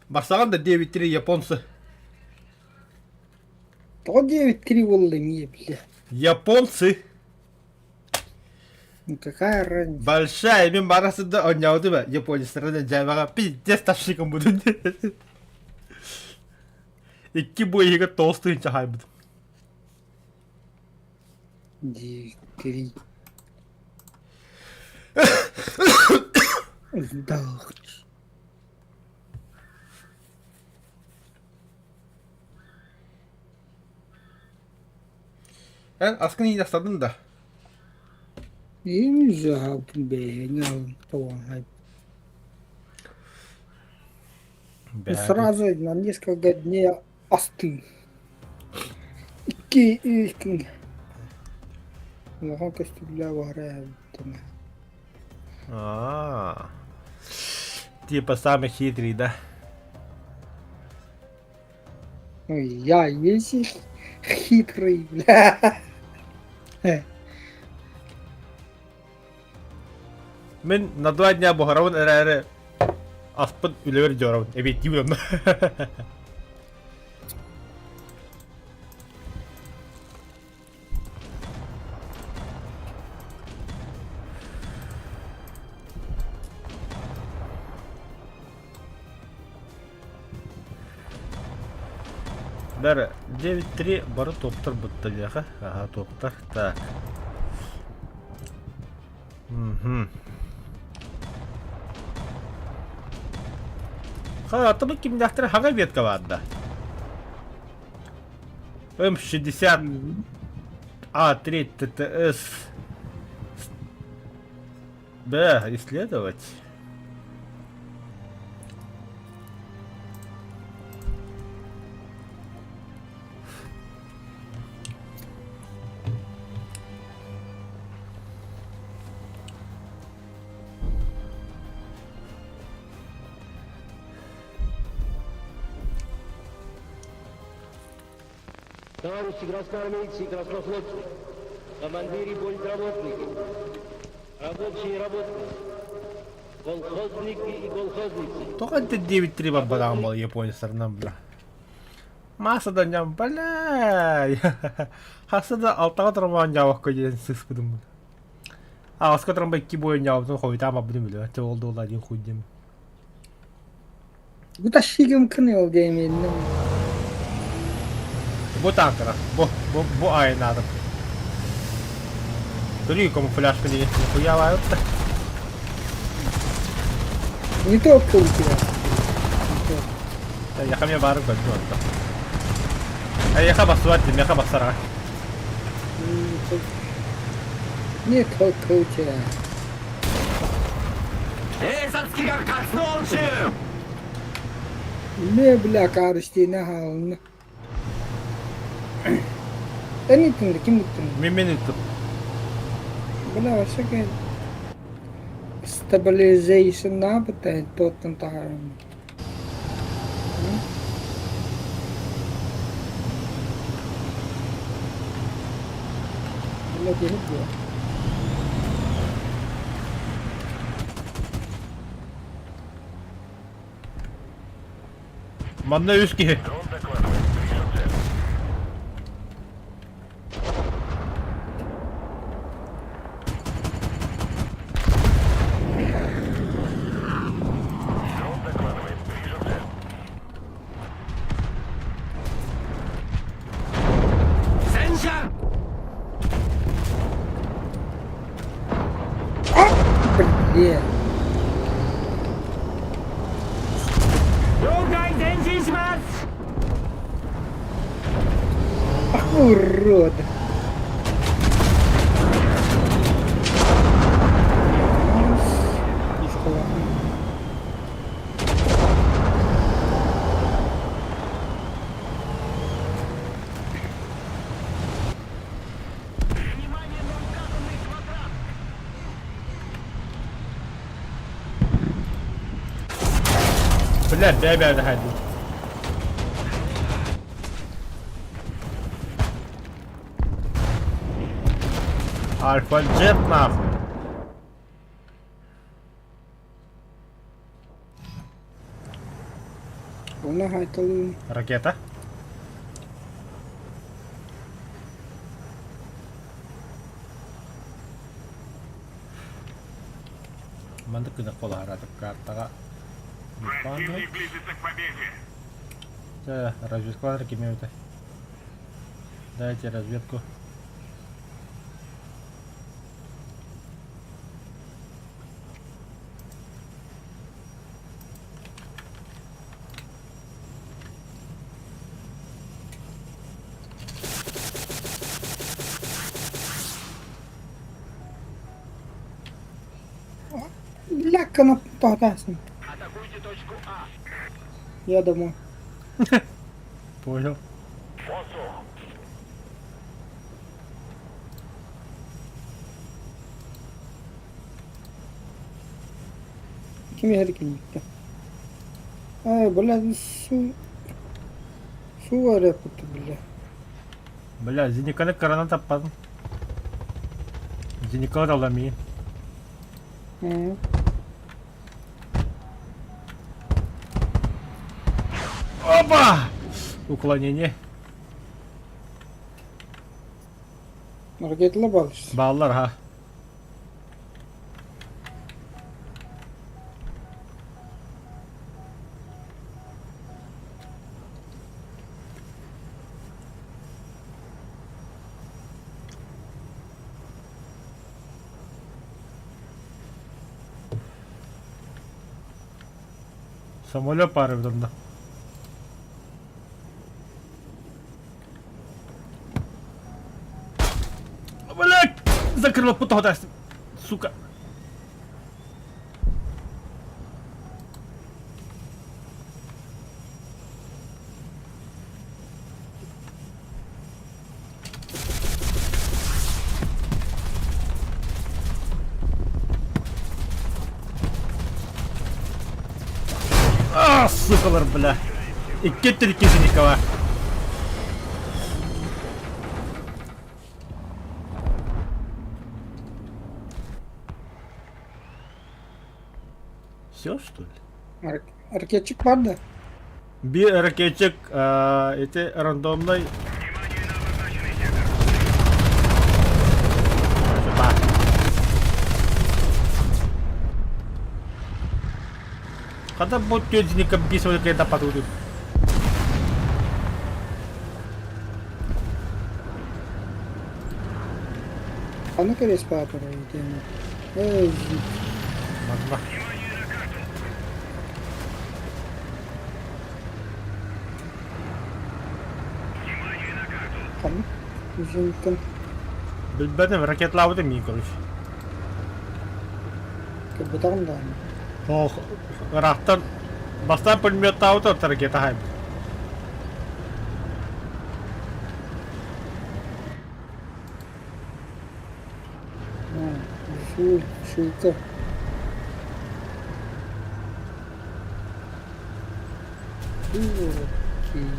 Барсаган да 9-3 японцы. То 9-3 волны не, бля. Японцы. Ну какая разница? Большая мен барасында ойнауды ба японецтерден жайбага пиздец тапшырган будун. Икки бойыга толстыйынча хайбыд. 9-3. Сдохнешь. Аскын иін астадын да. И жаб бегал, то хайп. Сразу на несколько дней остыл. Ики. Лохон костюмля варя. Типа самый хитрый, да? Ну я есть хитрый, бля. Мен на 2 дня бухаравын әрі аспын үлевер жоравын. Эбет деймін. Бәрі 9-3 бары топтар бұтты яқа. Аға топтар. Так. Атымы кимдяқтыр хаңа ветка вадда. М60 А3 ТТС. Да, исследовать. Товарищи красноармейцы и краснофлотцы, командиры и политработники, рабочие и работники, колхозники и колхозницы. Только это 9-3 бабадам был японецтерден, бля. Масадан жам, бля. Хасада алтага тұрман жауақ көден сыз бұдым. Асқа тұрман 2 бойын жауыптың қойтама бұдым, бля. Те олды олар ден қойдем. Вытащили кныл деймін. Bu tankara. Bu aynı adam. Görüyor камуфляжка değil. Нихуя вают-то. Не только у тебя. Я ко мне бару пойду. Я хаба суатим, я хаба сара. Не только у тебя. Не, бля, карышти нахал. Anything, kim gittin? Миминиту. Бля, вообще как stabilization на бытает тот там тарам. Бля, где? Манна юшки. Блин. Ах, урод. Блядь, дай бля доходи. Альфа-джет нахуй. Оны хайталыын. Ракета? Мандык күнә кола харатып картага. Противник близится к победе. Разведку кемеуте. Дайте разведку. Ляка на погасне. Атакуйте точку А. Я домой. Понял. Kim herkelikte. Бля, su... Su var yapıtı bля. Бля, Зениканы карана таппадым. Зениканы аламайын. Hı. Опа! Уклонение. Hareketli balış. Баллар, ha. Самолет пары вдомда. Блять! Закрыла путота, сука. Сукалар, бля. И кеттерки Зеникова. Все, что ли? Hareketçik var da. Bir ракетчик, эти рандомный. Сюда. Когда будет Зеника бисовать, когда подходит? Anı kere ispatı var yediğini. Ey, Мазда. kanı. Üzüntüm. Bilmedim, raketlavadı mı короче? Kıbıdağım da aynı. Ох, рахтан. Бастан пулемет ауто ракета хайм. Ha, şu, şulka. Bakayım.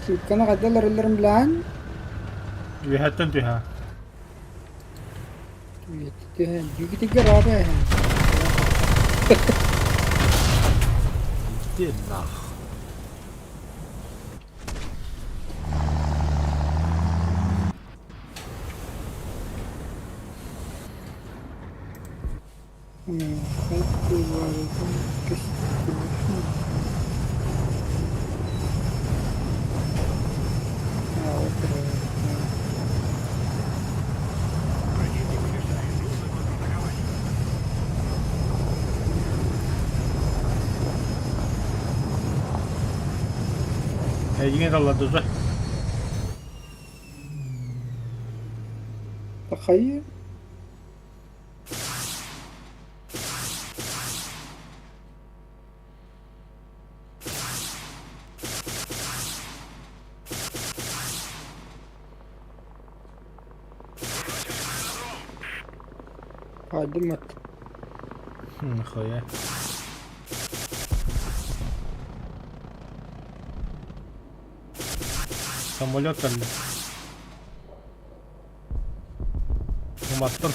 Şulkana kadar ellerim bilen. Вихаттан тиха. Yetti. Yükü abi. Иди нах. Hadi var. Yine dalladı uzay. تخيل. Hadi mat. Нихуя. Самолет там. Уматтын.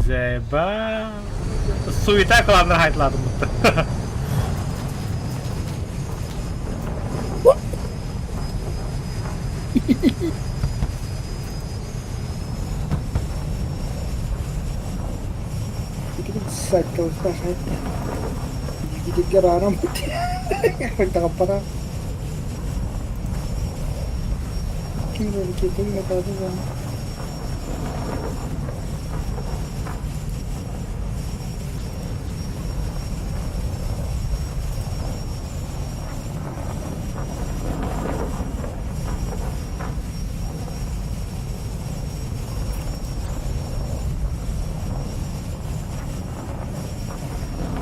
Зеба. Суета кыламдар айтылады мында. Gidip ссать толстая. Gidip гарарам. Хоть так пора. Kimler hareketin ne kadar da.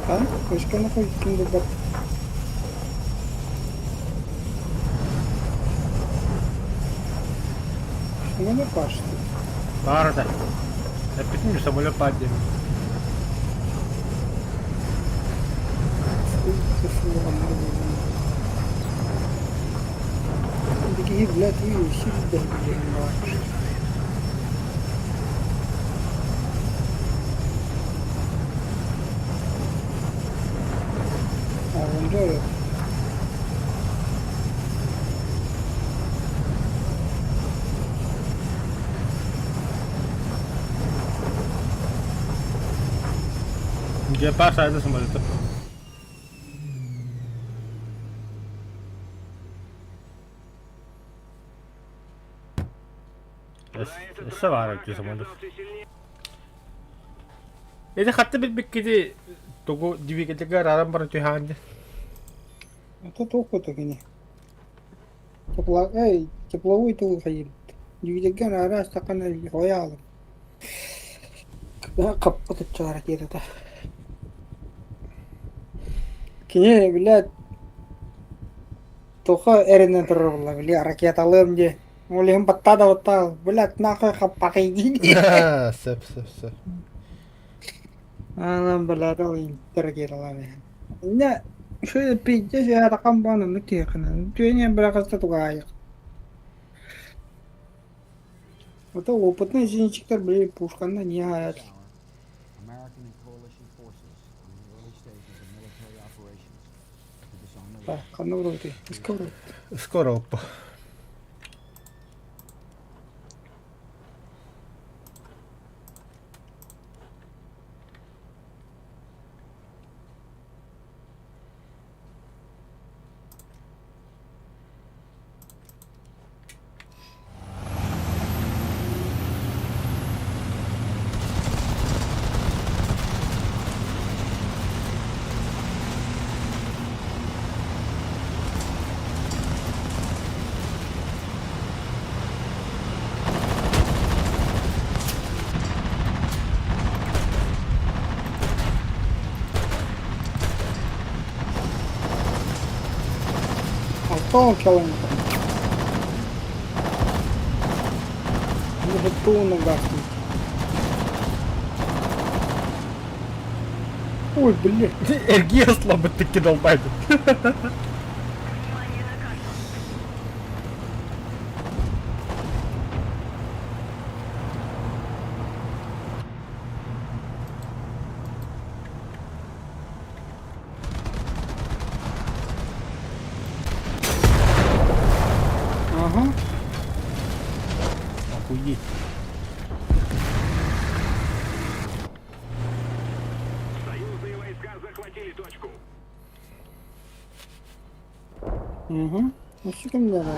А? Кошка находит киндер. Ну не пашет. Бар да. Я питаю самолет падает. Такие, блядь, вы сидите, блядь. А вон да. Где паса это самолет? Эссе var эти самолет. Это хатта бит киди того двигателя рарам бар тюханде. Это только не. Тепловой тул ходил. Двигатель раз такая роял. Когда капот чара кида. Кине, блядь. Тоха эренен торла, блядь, ракеталым де. Олем батта да батта, блядь, нахуй хапакай гиди. Сеп. Анам блядь, олем ракеталами. Не, шöyle pijja ya rakam bana nuti kana. Тюня бrakasta тугай. Это опытный зенитчиктер, блядь, пушканда не гаят. American and coalition forces in the early stages of military operations to disarm the Так, канал вроде. Скоро. Скоро опа. Алтон километр. Может, ту нагаснуть. Ой, блядь. Эргия слабо таки долбает. Ага. Охуеть. Союзные войска захватили точку. Угу. Ну что ко мне надо?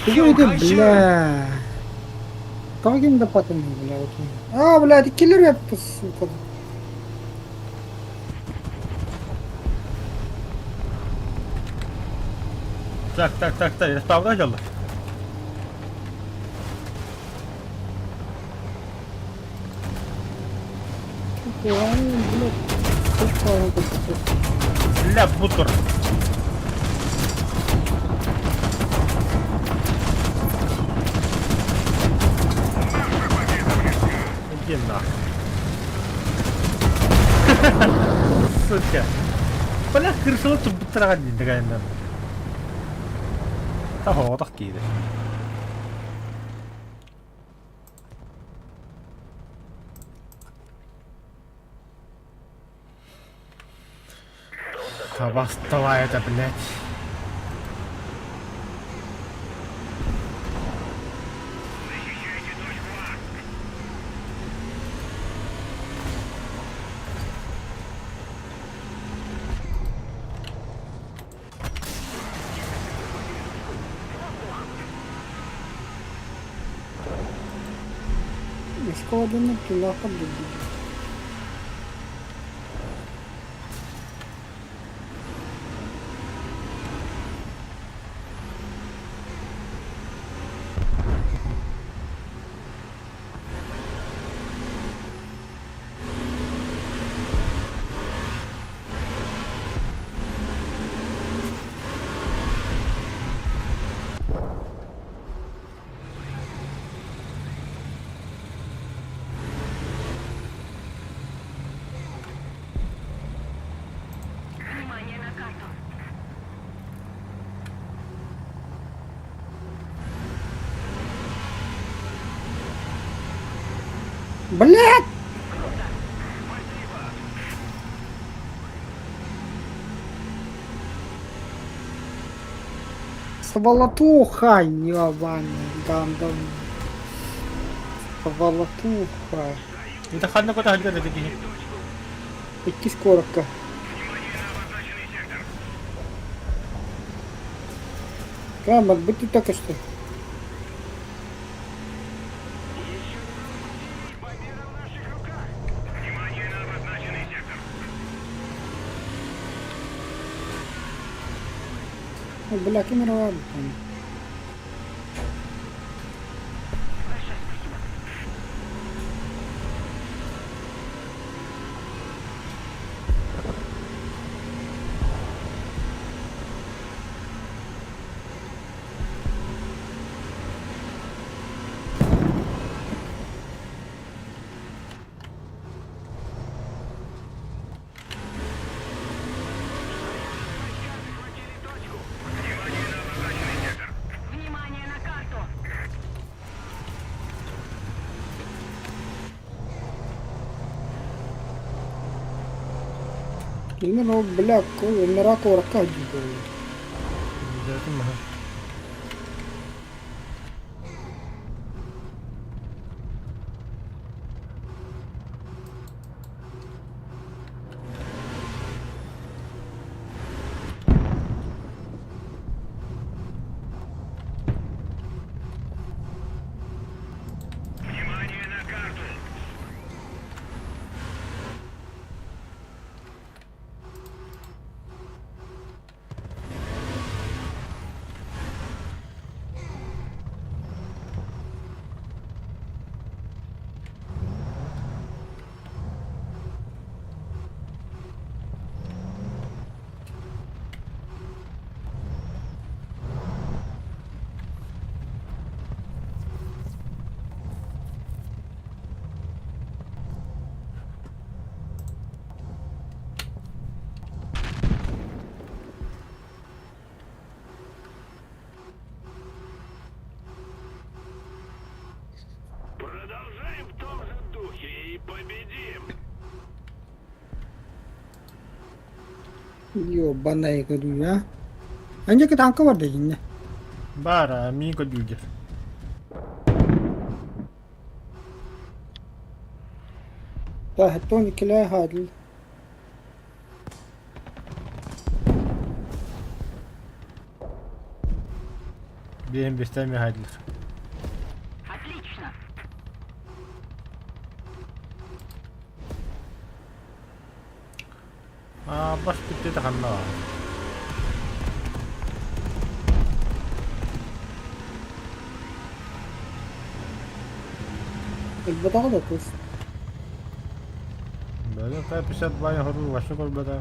Что это, бля? Как им допотом, бля, окей. А, бля, это киллер я сука. Так, я справа geldi. Ладно, бля. Точка, он тут. Ля бутур. Наша победа близка. Suka. Pala крыша тут бутрагади дагайна. Та хоотох киде. Восставай это, блядь. इसको दिन में किला पर दे दी Блядь! Сволотуха, ебаный, гандон. Сволотуха. Это хадна кота хадга такие. Идти скорка. Камер, будь ты только что. Ой, бля, камера. Внимание на карту! Именно, бля, камера корка дикая. Это мага. Внимание на карту! Продолжаем в том же духе и победим! Ёбаная говорю, а? Они que tanka var değil ne? Бара, Мико Дюгер. Ta hatton ikilay hadil. Benim bestemi haydiler. Отлично! Баш bitti de kanna var. البطاقة ده كويس. Böyle tabi pişat bayağı hırlı başlık ol bada.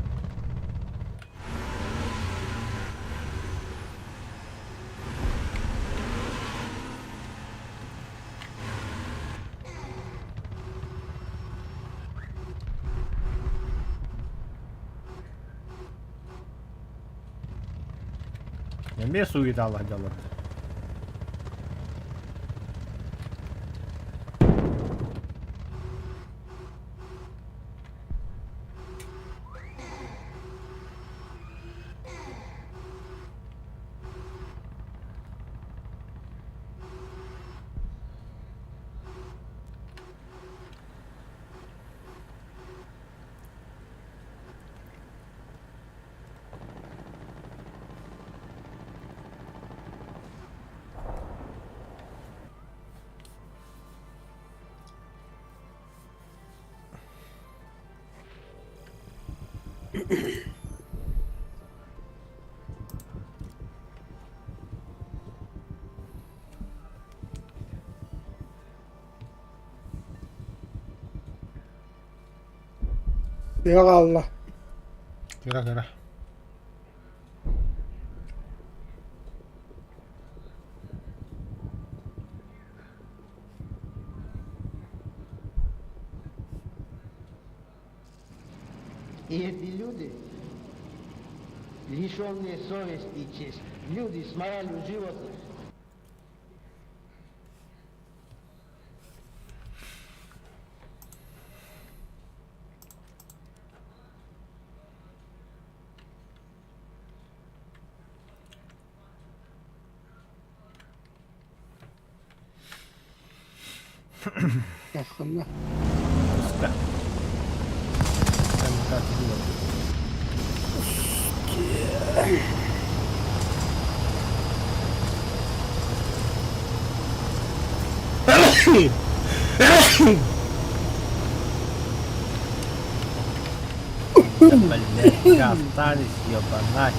Мен суйда алла жалар. Yok Allah. Kira. И эти люди, лишенные совести и чести, люди с моралью животных, Yakında. Usta. Sen dikkatli ol. Блять, остались, ёбанать.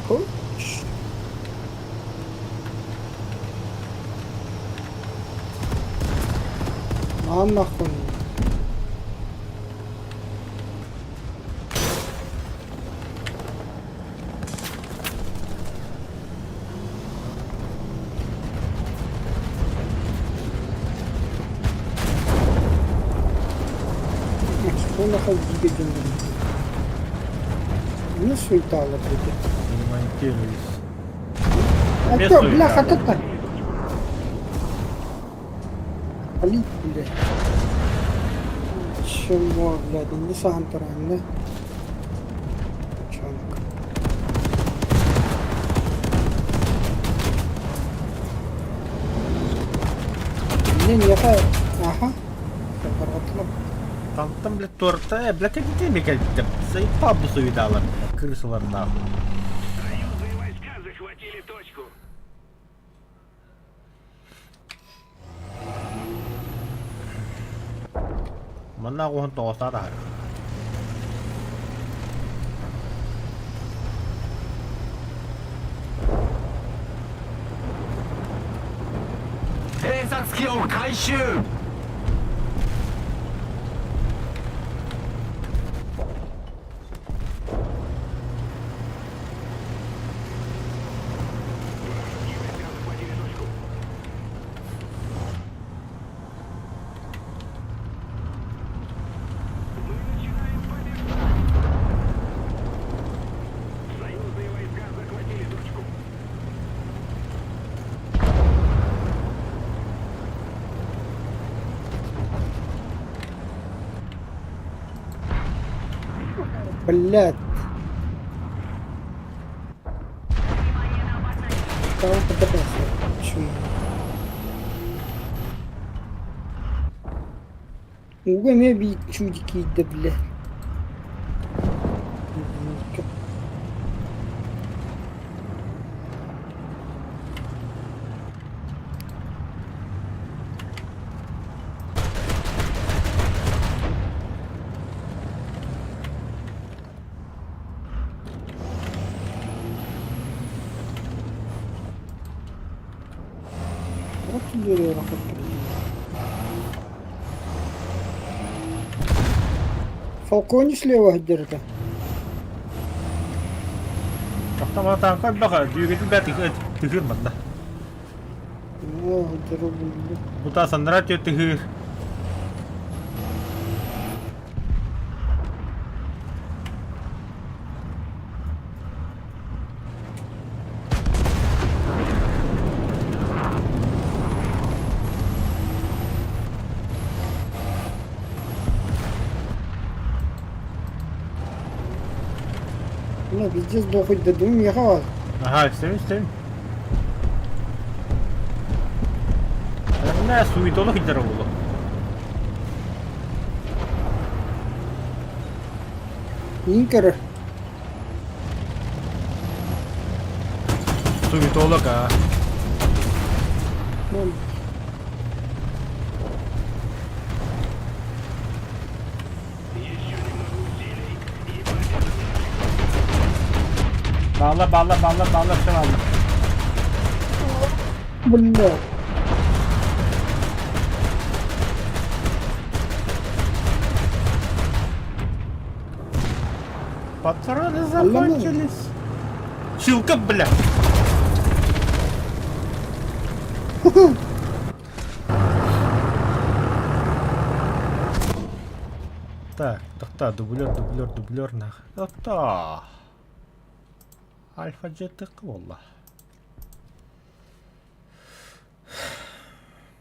Koş. Нахуй. Что нахуй двигатель? Не суетало будет. Не монтируюсь. А Без чё, суета. бляха, как так? Палить, блядь. Чего, блядь, не сам правильно. Чонок. Не, ага. Поворотно. Там, блядь, торта, блядь, какие блядь, заебал бы суетала, крысала нахуй. Союзные войска захватили точку. Mana aku hentok sarah. Союзные войска захватили точку. Блядь. Внимание на опасность. Кого подобрался? Почему? Угоня бить чудики, да блядь. Вот тебе рахат. Фалкони слева где-то. Автоматан kan bakal diugetin biar tihir mana. О, где-то. Buta sandra cuy tihir. Ну, пиздец, дохуй дадим, ехал. Ага, isteyim. Ne suyu dolu gider oğlu. Инкер. Suyu dolu ka. Ну, Bağla şey aldım. бля. Патроны Алло. закончились. Щилка, бля. Так, дублер нах. Та. Альфа джетик валла.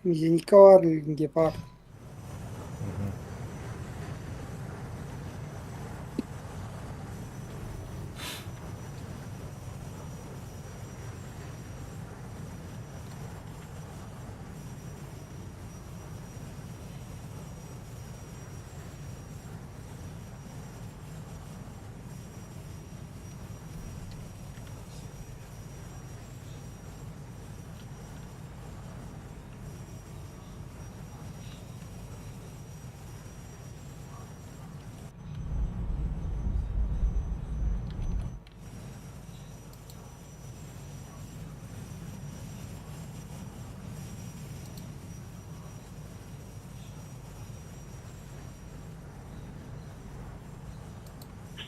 Мизинька var гепард.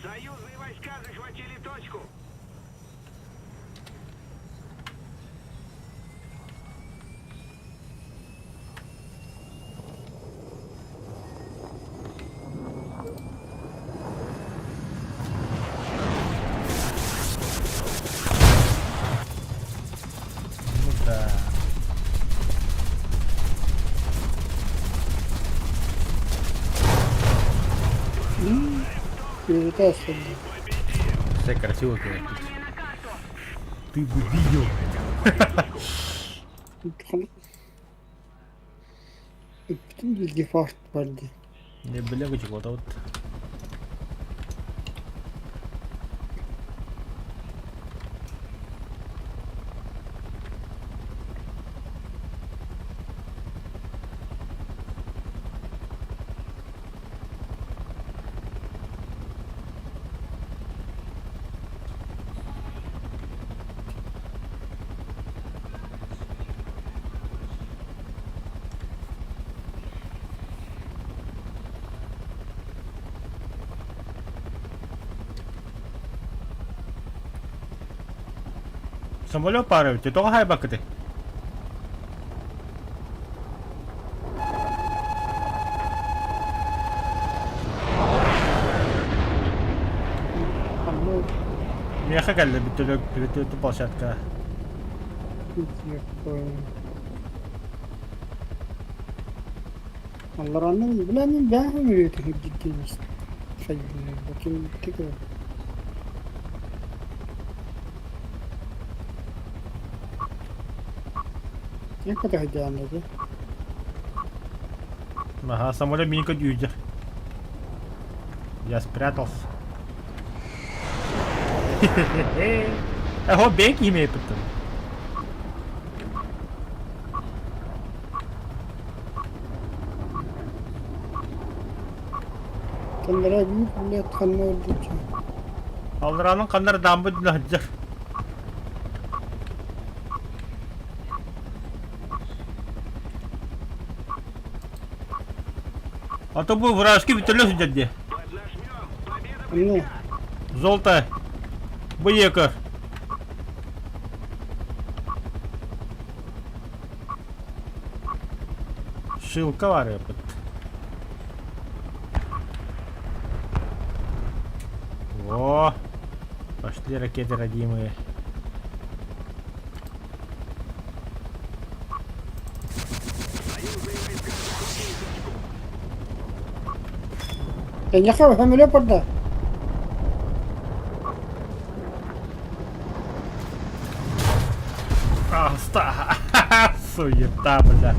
Союзные войска захватили точку. Ну да. Прилетает сюда. Все красиво было. Внимание на карту. Ты бы видел. Bütün bilgi fark vardı. Не бля, чего-то вот. Самолет пару, ты только хайбак ты. Ama Меха geldi bir türlü площадка. hiç yok koyun. Allah anlamıyor. Bilen ben mi üretiyorum ciddi misin? Sayın bakayım tekrar. Ne kadar hadi anladı? Ага, самолет мини дюйдер. Я спрятался. Я roubei aqui meio, puta. Kendileri büyük millet kanlı olduğu için. Aldıranın kanları dambu dinleyecek. А то бы вражеский вертолет сидят где. Anne. Золото. Боека. Шилка var yapıt. О, пошли ракеты родимые. Я не хаваю, хамиле подда. Суета, бля.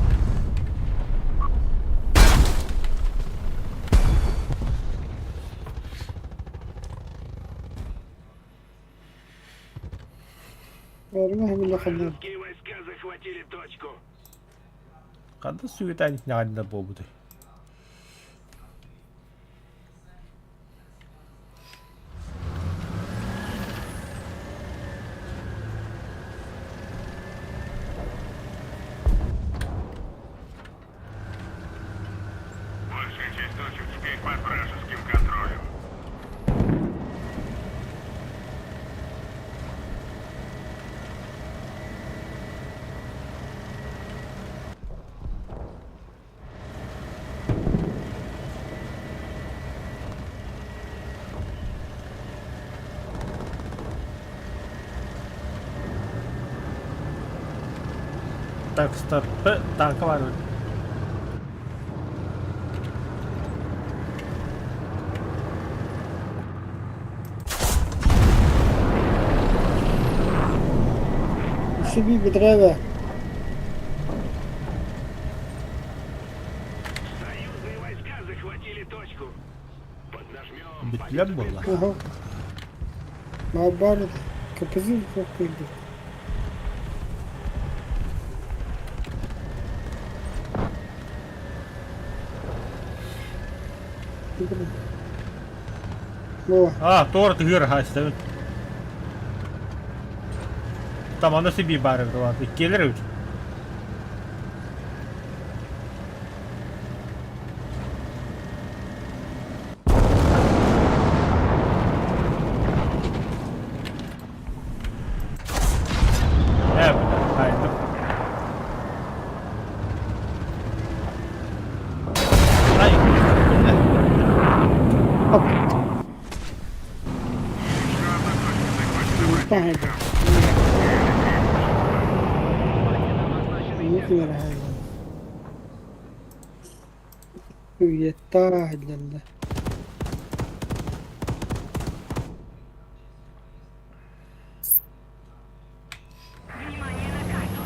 Verme bile kadar. Русские войска захватили точку. Когда суета не надо побуде. Большая часть точек теперь под вражеским контролем. Так, стоп. Танка var mı? Себе бедрева. Союзные войска захватили точку. Поднажмем. Bitler mi bunlar? Aha. Barbar. Kapısı çok koydu. О, Торт гыр hastalık. Tamam nasıl bir bari var? Gelir üç. Evet, haydi. Hayır. hop. Tamam. Ne kadar hayvan. Yeter halinde. Внимание на карту.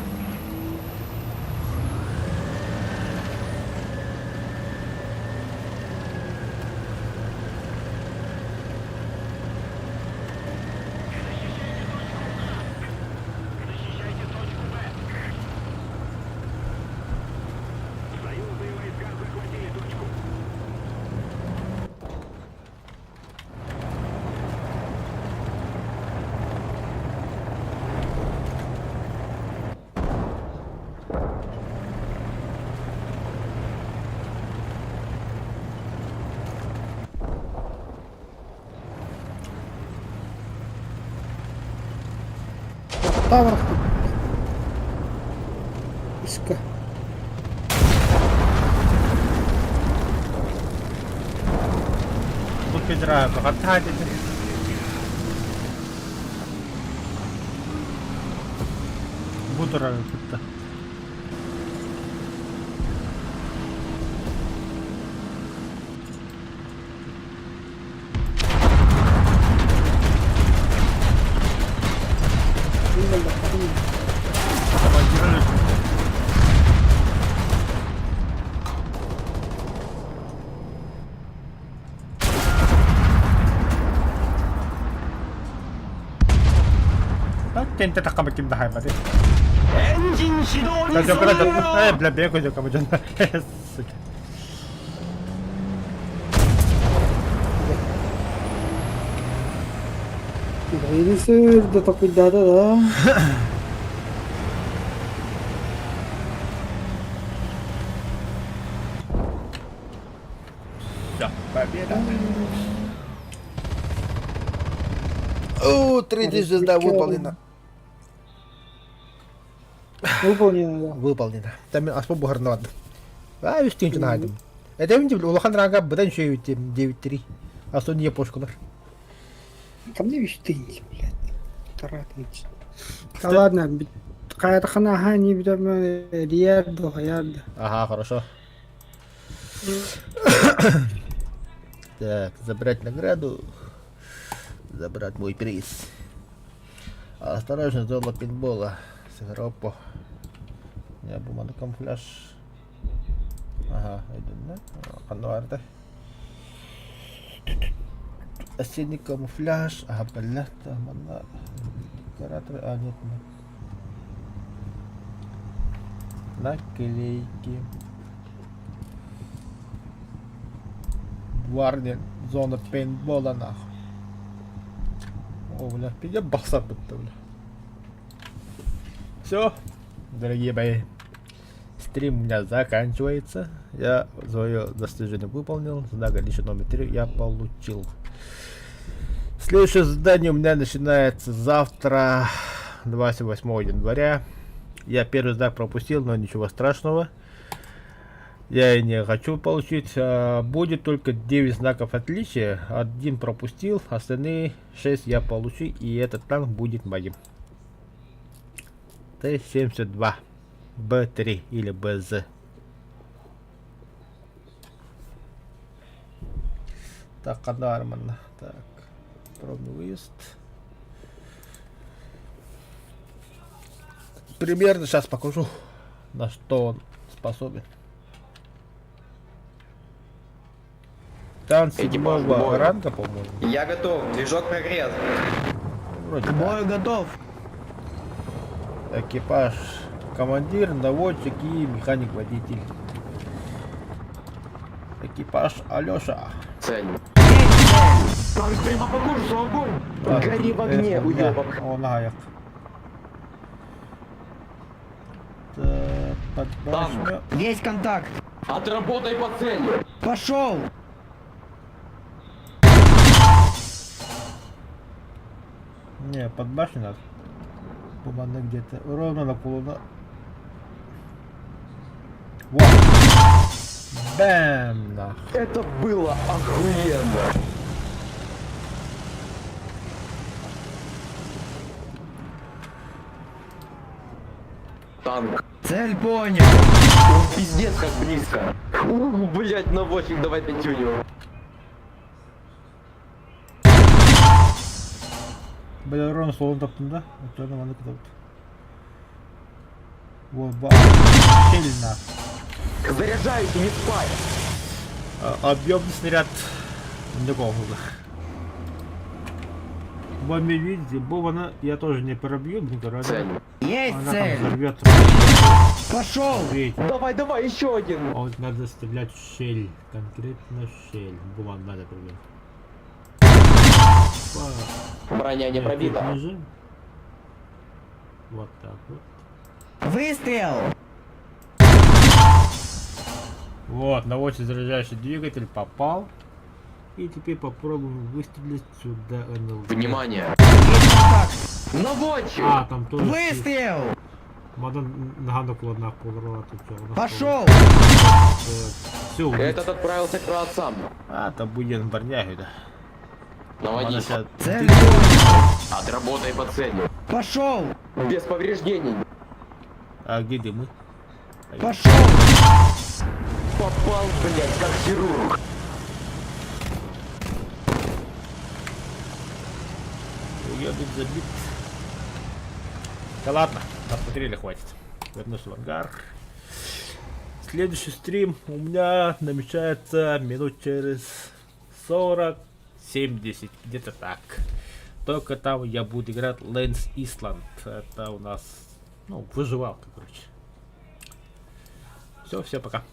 Защищайте точку Б. Союзные войска захватили точку. Тавр. Иска. Bu pedra bakar dedi. Budur harekette. Bilmem bakalım. Tamam girelim. Tente takamakim dah mati. Энджин Сидони Dah jauh dah. Bela bela kau jauh kamu jangan. Ini sir, udah tapi data dah. Ya, победа. О, третья звезда выполнена. Выполнено, да. Выполнена. Там особо гарнат. А, вестинче найдем. Это видите, улахан ранга бдан еще 9-3. А что не пошкулар. Ко мне вещь тынь, блядь. Таратнуть. Да ладно, какая-то ханаха не видим Риарду, Хаярду. Ага, хорошо. Так, забрать награду. Забрать мой приз. Осторожно, зона пинбола. Сыграл по Я бумага камуфляж. Ага, один, да? Кануарда. Осенний камуфляж. Ага, блядь, там она. Декораторы. А, нет, нет. Наклейки. Гвардия. Зона пейнтбола, нахуй. О, бля, я баса бля. Все, дорогие мои. Стрим у меня заканчивается. Я свое достижение выполнил. Знак отличия номер 3 я получил. Следующее задание у меня начинается завтра, 28 января. Я первый знак пропустил, но ничего страшного. Я и не хочу получить. Будет только 9 знаков отличия. Один пропустил, остальные 6 я получу. И этот танк будет моим. Т-72. Б3 или БЗ. Так, нормально. Так, пробный выезд. Примерно сейчас покажу, на что он способен. Танк седьмого ранга, по-моему. Я готов, движок прогрет. Вроде да. готов. Экипаж. Командир, наводчик и механик-водитель. Экипаж Алёша. Цель. Танк прямо по курсу, огонь! Гори в огне, уёбок. О, наяк. Подбашня. Есть контакт. Отработай по цели. Пошел. Не, подбашня надо. Бумага где-то. Ровно на полуна. Вот. Бэм! Нах. Это было охуенно. Танк. Цель понял. Он пиздец как близко. Блять, наводчик, давай пятюню. Бля, ровно словно топтым, да? Вот это надо кто-то. Вот, ба. Сильно. Заряжаюсь, не спай. Объемный снаряд неплохо. Бомби, видите, бомба я тоже не пробью, блин, короче. Цель. Есть Она цель. там взорвет. Пошел. Видите? Давай, давай, еще один. Вот надо стрелять в щель. Конкретно в щель. Бумагу надо пробить. Броня не пробита. Ниже. Вот так вот. Выстрел. Вот, наводчик заряжающий двигатель попал. И теперь попробуем выстрелить сюда НЛД. Внимание. Есть контакт. Наводчик. А, там тоже... Выстрел. Надо нога накладна поворот. Пошел. Все, Этот отправился к праотцам. а, там будет барняги, да. Наводись. Цель понял. Отработай по цели. Пошел. Без повреждений. А где дымы? Пошел. Попал, блять, как хирург. Уебик забит. Да ладно, посмотрели, хватит. Вернусь в ангар. Следующий стрим у меня намечается минут через 40-70, где-то так. Только там я буду играть Lens Island. Это у нас, ну, выживалка, короче. Все, пока.